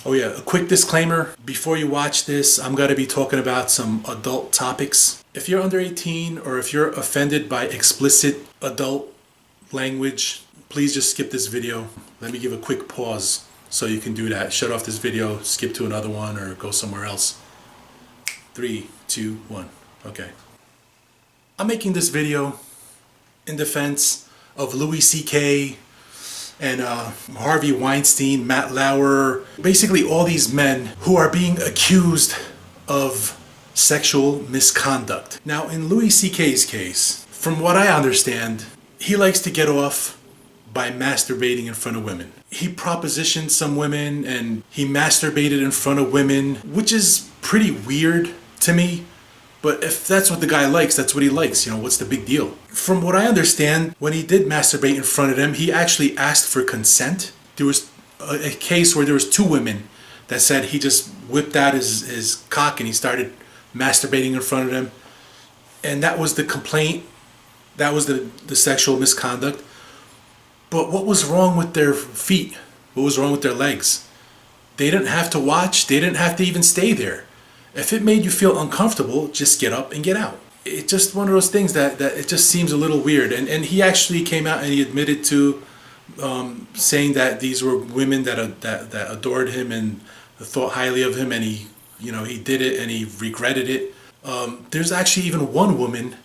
Oh yeah, a quick disclaimer. Before you watch this, I'm going to be talking about some adult topics. If you're under 18 or if you're offended by explicit adult language, please just skip this video. Let me give a quick pause so you can do that. Shut off this video, skip to another one, or go somewhere else. 3, 2, 1. Okay. I'm making this video in defense of Louis C.K. and Harvey Weinstein, Matt Lauer, basically all these men who are being accused of sexual misconduct. Now, in Louis C.K.'s case, from what I understand, he likes to get off by masturbating in front of women. He propositioned some women and he masturbated in front of women, which is pretty weird to me. But if that's what the guy likes, that's what he likes. You know, what's the big deal? From what I understand, when he did masturbate in front of them, he actually asked for consent. There was a case where there was 2 women that said he just whipped out his cock and he started masturbating in front of them. And that was the complaint. That was the sexual misconduct. But what was wrong with their feet? What was wrong with their legs? They didn't have to watch. They didn't have to even stay there. If it made you feel uncomfortable, just get up and get out. It's just one of those things that it just seems a little weird. And he actually came out and he admitted to saying that these were women that adored him and thought highly of him, and he did it and he regretted it. There's actually even one woman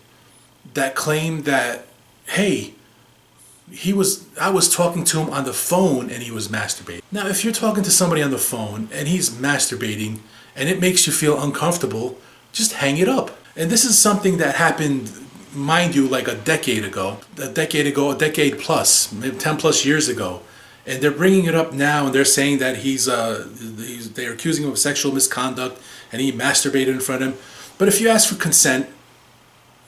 that claimed that, hey, I was talking to him on the phone and he was masturbating. Now, if you're talking to somebody on the phone and he's masturbating and it makes you feel uncomfortable, just hang it up. And this is something that happened, mind you, like a decade plus, maybe 10 plus years ago. And they're bringing it up now and they're saying that they're accusing him of sexual misconduct and he masturbated in front of him. But if you ask for consent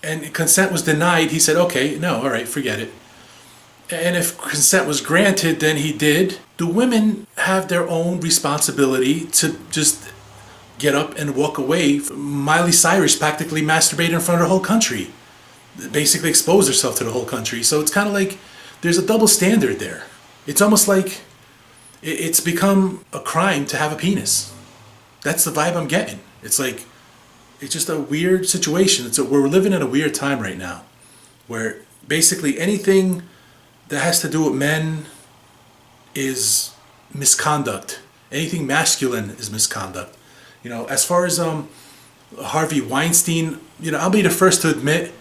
and consent was denied, he said, okay, no, all right, forget it. And if consent was granted, then he did. The women have their own responsibility to just get up and walk away. Miley Cyrus practically masturbated in front of the whole country. Basically exposed herself to the whole country. So it's kind of like there's a double standard there. It's almost like it's become a crime to have a penis. That's the vibe I'm getting. It's like, it's just a weird situation. We're living in a weird time right now where basically anything that has to do with men is misconduct. Anything masculine is misconduct. You know, as far as Harvey Weinstein, I'll be the first to admit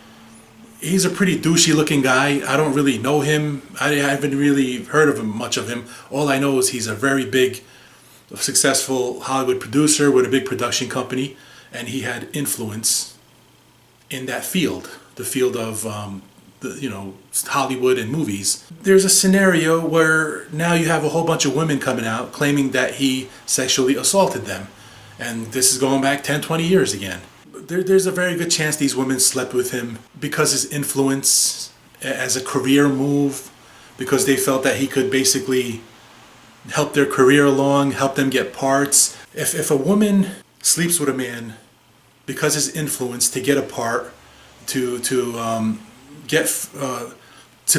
he's a pretty douchey looking guy. I don't really know him. I haven't really heard of much of him. All I know is he's a very big, successful Hollywood producer with a big production company, and he had influence in that field, the field of Hollywood and movies. There's a scenario where now you have a whole bunch of women coming out claiming that he sexually assaulted them. And this is going back 10, 20 years again. There's a very good chance these women slept with him because his influence as a career move, because they felt that he could basically help their career along, help them get parts. If a woman sleeps with a man because his influence to get a part, to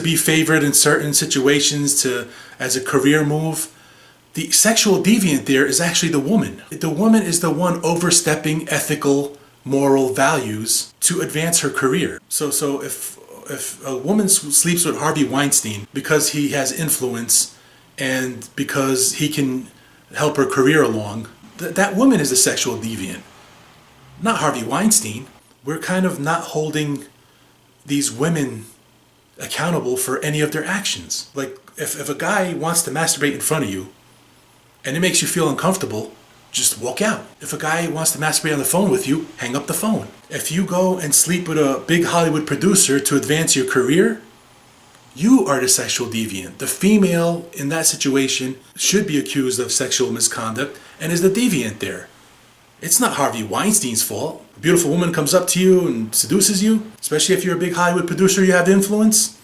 be favored in certain situations, as a career move, the sexual deviant there is actually the woman. The woman is the one overstepping ethical, moral values to advance her career. So if a woman sleeps with Harvey Weinstein because he has influence and because he can help her career along, that woman is a sexual deviant, not Harvey Weinstein. We're kind of not holding these women accountable for any of their actions. Like if a guy wants to masturbate in front of you and it makes you feel uncomfortable, just walk out. If a guy wants to masturbate on the phone with you, hang up the phone. If you go and sleep with a big Hollywood producer to advance your career, you are the sexual deviant. The female in that situation should be accused of sexual misconduct and is the deviant there. It's not Harvey Weinstein's fault. A beautiful woman comes up to you and seduces you, especially if you're a big Hollywood producer, you have influence.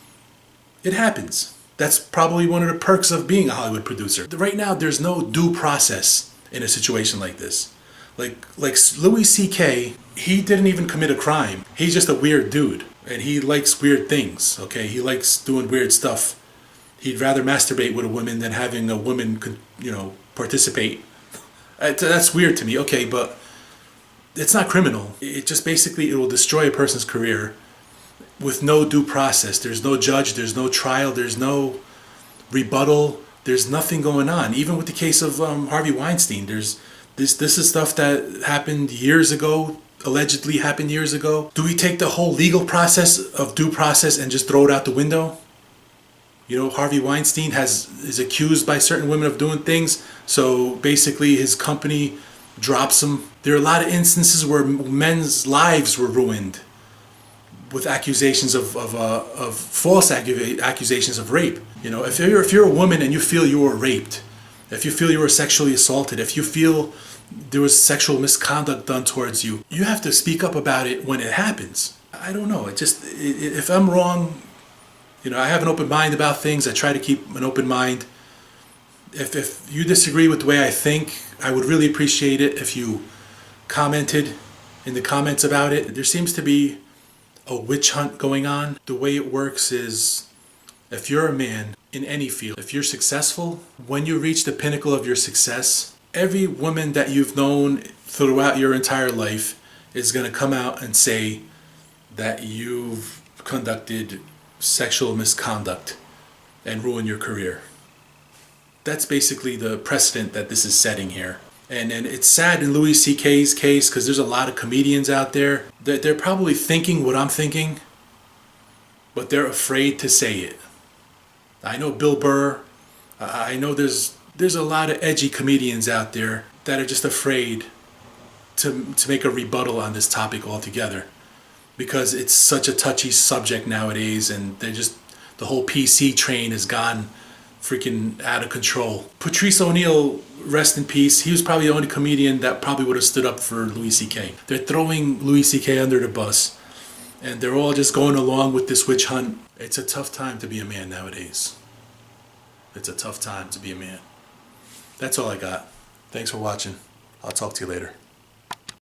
It happens. That's probably one of the perks of being a Hollywood producer. Right now, there's no due process in a situation like this. Like Louis C.K., he didn't even commit a crime. He's just a weird dude, and he likes weird things, okay? He likes doing weird stuff. He'd rather masturbate with a woman than having a woman, participate That's weird to me. Okay, but it's not criminal. It just basically, it will destroy a person's career with no due process. There's no judge, there's no trial, there's no rebuttal, there's nothing going on. Even with the case of Harvey Weinstein, there's this is stuff that happened years ago, allegedly happened years ago. Do we take the whole legal process of due process and just throw it out the window? You know, Harvey Weinstein is accused by certain women of doing things, so basically his company drops him. There are a lot of instances where men's lives were ruined with accusations of false accusations of rape. You know, if you're a woman and you feel you were raped, if you feel you were sexually assaulted, if you feel there was sexual misconduct done towards you, you have to speak up about it when it happens. I don't know. If I'm wrong, you know, I have an open mind about things. I try to keep an open mind. If you disagree with the way I think, I would really appreciate it if you commented in the comments about it. There seems to be a witch hunt going on. The way it works is, if you're a man in any field, if you're successful, when you reach the pinnacle of your success, every woman that you've known throughout your entire life is going to come out and say that you've conducted sexual misconduct and ruin your career. That's basically the precedent that this is setting here. And it's sad in Louis C.K.'s case, because there's a lot of comedians out there that they're probably thinking what I'm thinking, but they're afraid to say it. I know Bill Burr. I know there's a lot of edgy comedians out there that are just afraid to make a rebuttal on this topic altogether, because it's such a touchy subject nowadays, and the whole PC train has gone freaking out of control. Patrice O'Neal, rest in peace, he was probably the only comedian that probably would have stood up for Louis C.K. They're throwing Louis C.K. under the bus, and they're all just going along with this witch hunt. It's a tough time to be a man nowadays. It's a tough time to be a man. That's all I got. Thanks for watching. I'll talk to you later.